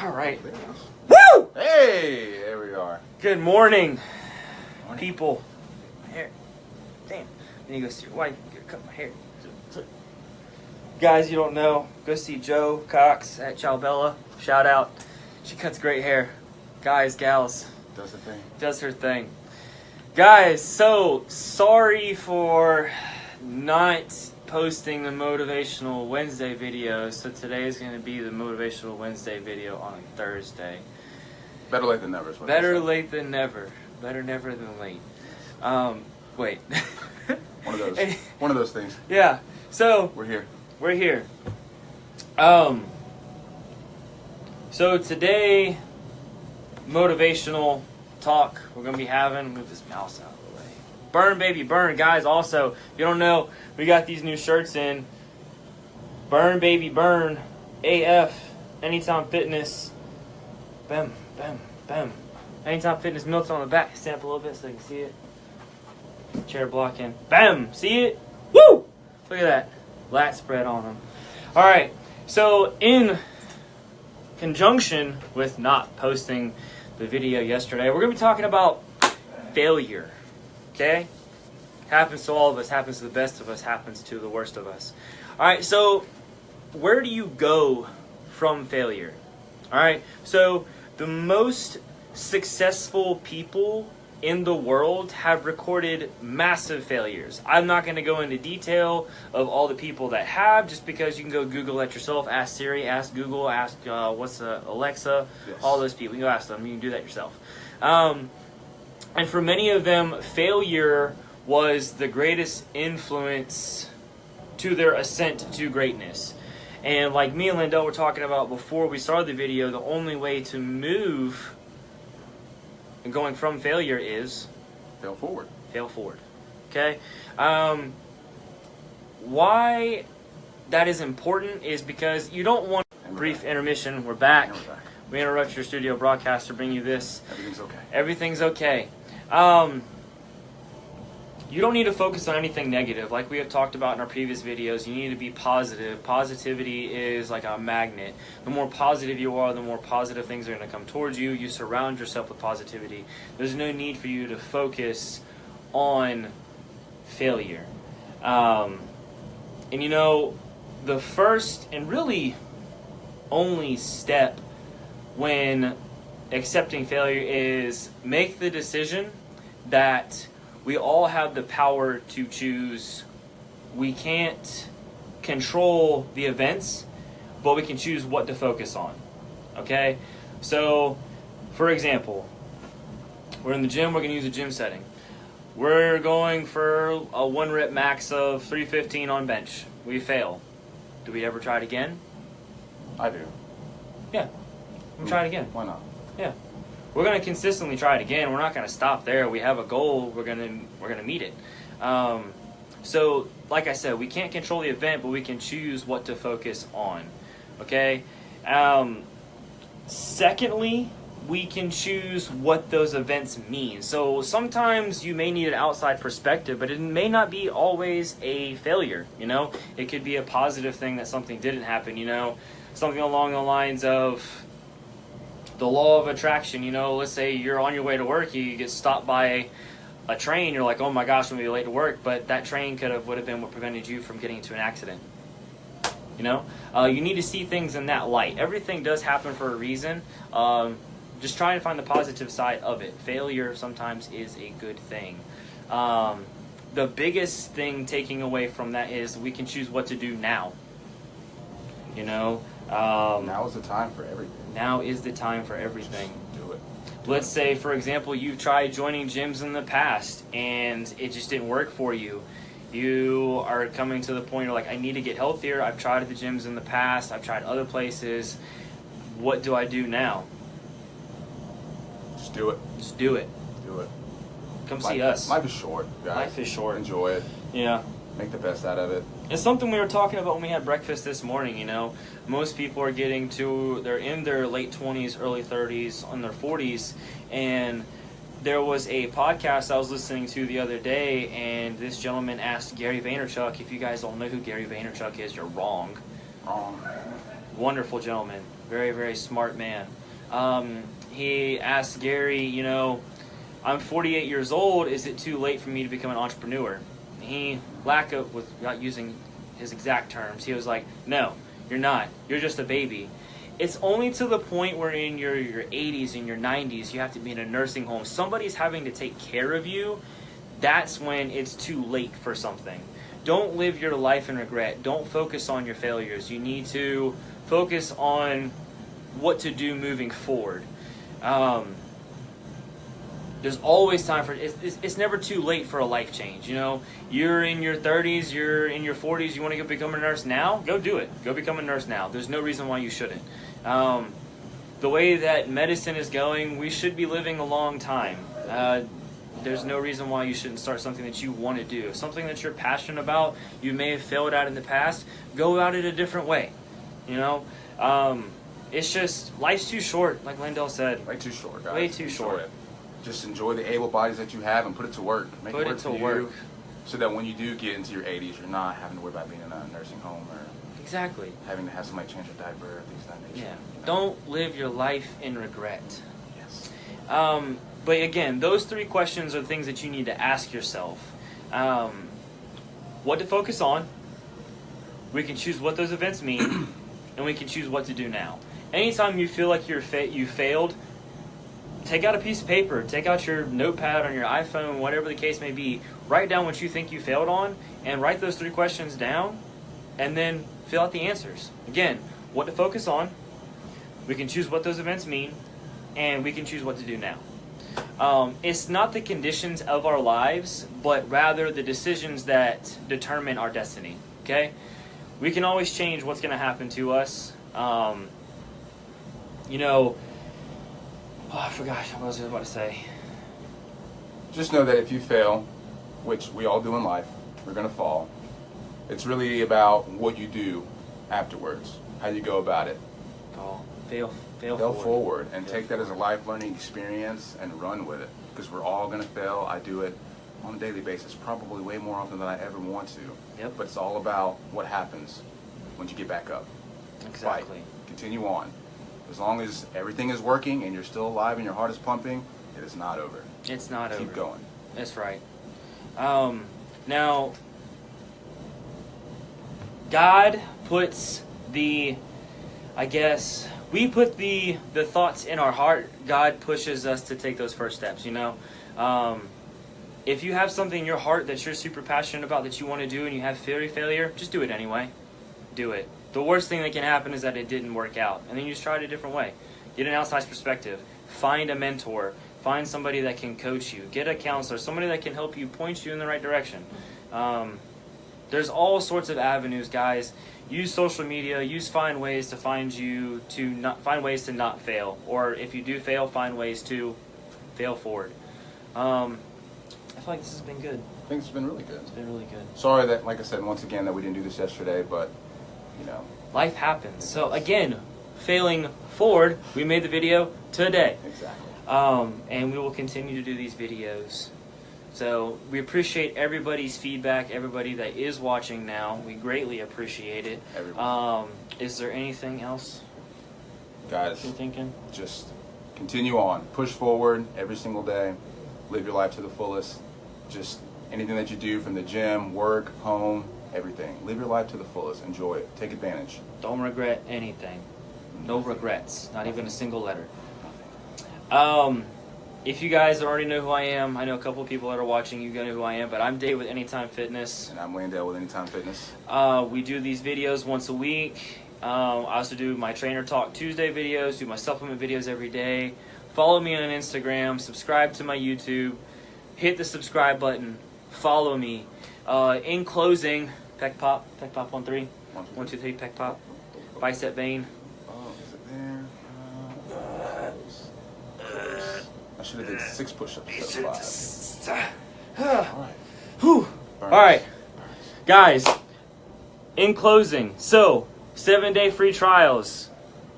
All right. Woo! Hey, there we are. Good morning, people. My hair. Damn. Then you go see your wife. You gotta cut my hair. Guys, you don't know, go see Joe Cox at Chowbella. Shout out. She cuts great hair. Guys, gals. Does the thing. Does her thing. Guys, so sorry for not posting the Motivational Wednesday video. So today is going to be the Motivational Wednesday video on Thursday. Better late than never. Is what Better late than never. Better never than late. Wait. One of those things. Yeah. So We're here. we're here. So today, motivational talk we're going to be having. Move this mouse out of the way. Burn, baby, burn. Guys, also, if you don't know, we got these new shirts in. Burn, baby, burn. AF. Anytime Fitness. Bam, bam, bam. Anytime Fitness Milton on the back. Stamp a little bit so you can see it. Chair blocking. Bam! See it? Woo! Look at that. Lat spread on them. Alright, so in conjunction with not posting the video yesterday, we're going to be talking about failure. Okay? Happens to all of us, happens to the best of us, happens to the worst of us. Alright, so where do you go from failure? Alright, so the most successful people in the world have recorded massive failures. I'm not going to go into detail of all the people that have, just because you can go Google that yourself. Ask Siri, ask Google, ask Alexa, yes. All those people. You can go ask them. You can do that yourself. And for many of them, failure was the greatest influence to their ascent to greatness. And like me and Lindell were talking about before we started the video, the only way to move and going from failure is fail forward. Fail forward. Okay? Why that is important is because you don't want brief intermission. We're back. We interrupt your studio broadcast to bring you this. Everything's okay. Everything's okay. You don't need to focus on anything negative. Like we have talked about in our previous videos, you need to be positive. Positivity is like a magnet. The more positive you are, the more positive things are going to come towards you. You surround yourself with positivity. There's no need for you to focus on failure. And you know, the first and really only step when accepting failure is make the decision that we all have the power to choose. We can't control the events, but we can choose what to focus on. Okay? So, for example, we're in the gym, we're going to use a gym setting. We're going for a 1 rep max of 315 on bench. We fail. Do we ever try it again? I do. Yeah. We'll try it again. Why not? Yeah. We're going to consistently try it again. We're not going to stop there. We have a goal. We're going to meet it. So, like I said, we can't control the event, but we can choose what to focus on. Okay? Secondly, we can choose what those events mean. So sometimes you may need an outside perspective, but it may not be always a failure. You know, it could be a positive thing that something didn't happen. You know, something along the lines of the law of attraction. You know, let's say you're on your way to work, you get stopped by a train, you're like, oh my gosh, I'm going to be late to work, but that train would have been what prevented you from getting into an accident. You know, you need to see things in that light. Everything does happen for a reason. Just try and find the positive side of it. Failure sometimes is a good thing. The biggest thing taking away from that is we can choose what to do now. You know, now is the time for everything. Now is the time for everything. Just do it. Let's say, for example, you've tried joining gyms in the past and it just didn't work for you. You are coming to the point you're like, I need to get healthier. I've tried at the gyms in the past. I've tried other places. What do I do now? Just do it. Just do it. Do it. Come see us. Life is short, guys. Life is short. Enjoy it. Yeah. Make the best out of it. It's something we were talking about when we had breakfast this morning, you know. Most people are they're in their late 20s, early 30s, on their 40s, and there was a podcast I was listening to the other day, and this gentleman asked Gary Vaynerchuk, if you guys don't know who Gary Vaynerchuk is, you're wrong. Wrong. Wonderful gentleman. Very, very smart man. He asked Gary, I'm 48 years old. Is it too late for me to become an entrepreneur? He, without using his exact terms, he was like, no, you're not. You're just a baby. It's only to the point where in your 80s and your 90s, you have to be in a nursing home. Somebody's having to take care of you. That's when it's too late for something. Don't live your life in regret. Don't focus on your failures. You need to focus on what to do moving forward. There's always time for it's never too late for a life change. You're in your 30s, you're in your 40s, you want to go become a nurse now? Go do it. Go become a nurse now. There's no reason why you shouldn't. The way that medicine is going, we should be living a long time. There's no reason why you shouldn't start something that you want to do. Something that you're passionate about, you may have failed at in the past, go about it a different way. It's just, life's too short, like Lindell said. Way too short, guys. Way too short. Just enjoy the able bodies that you have and put it to work. Put it to work. So that when you do get into your 80s, you're not having to worry about being in a nursing home or exactly having to have somebody change your diaper, things of that nature. Yeah. Don't live your life in regret. Yes. But again, those 3 questions are things that you need to ask yourself. What to focus on. We can choose what those events mean, and we can choose what to do now. Anytime you feel like you failed, take out a piece of paper, take out your notepad on your iPhone, whatever the case may be, write down what you think you failed on, and write those 3 questions down, and then fill out the answers. Again, what to focus on, we can choose what those events mean, and we can choose what to do now. It's not the conditions of our lives, but rather the decisions that determine our destiny, okay? We can always change what's going to happen to us. I forgot what I was about to say. Just know that if you fail, which we all do in life, we're going to fall. It's really about what you do afterwards, how you go about it. Fail forward and take that as a life learning experience and run with it, because we're all going to fail. I do it on a daily basis, probably way more often than I ever want to. Yep. But it's all about what happens once you get back up. Exactly. Fight. Continue on. As long as everything is working and you're still alive and your heart is pumping, it is not over. It's not over. Keep going. That's right. Now, God puts we put the thoughts in our heart. God pushes us to take those first steps, If you have something in your heart that you're super passionate about that you want to do and you have failure, just do it anyway. Do it. The worst thing that can happen is that it didn't work out. And then you just try it a different way. Get an outside perspective. Find a mentor. Find somebody that can coach you. Get a counselor. Somebody that can help you, point you in the right direction. There's all sorts of avenues, guys. Use social media. Find ways to not fail. Or if you do fail, find ways to fail forward. I feel like this has been good. I think it's been really good. It's been really good. Sorry that, like I said, once again, that we didn't do this yesterday, but, life happens. So, again, failing forward, we made the video today. Exactly. And we will continue to do these videos. So, we appreciate everybody's feedback, everybody that is watching now. We greatly appreciate it. Everyone. Is there anything else Guys, you're thinking? Just continue on. Push forward every single day. Live your life to the fullest. Just anything that you do, from the gym, work, home, everything. Live your life to the fullest. Enjoy it. Take advantage. Don't regret anything. No regrets. Not even a single letter. If you guys already know who I am, I know a couple of people that are watching, you know who I am, but I'm Dave with Anytime Fitness. And I'm Landell with Anytime Fitness. We do these videos once a week. I also do my Trainer Talk Tuesday videos, do my supplement videos every day. Follow me on Instagram, subscribe to my YouTube, hit the subscribe button, follow me. In closing, peck pop 1 3, 1 2 3, peck pop, bicep vein. Oh, is it there? Close. I should have did 6 push-ups instead of 5. All right. Whew. All right, guys. In closing, 7-day free trials,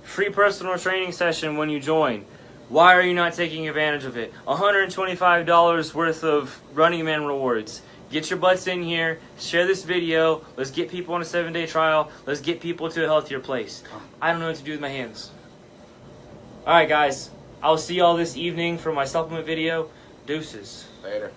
free personal training session when you join. Why are you not taking advantage of it? $125 worth of Running Man rewards. Get your butts in here. Share this video. Let's get people on a 7-day trial. Let's get people to a healthier place. I don't know what to do with my hands. All right, guys. I'll see y'all this evening for my supplement video. Deuces. Later.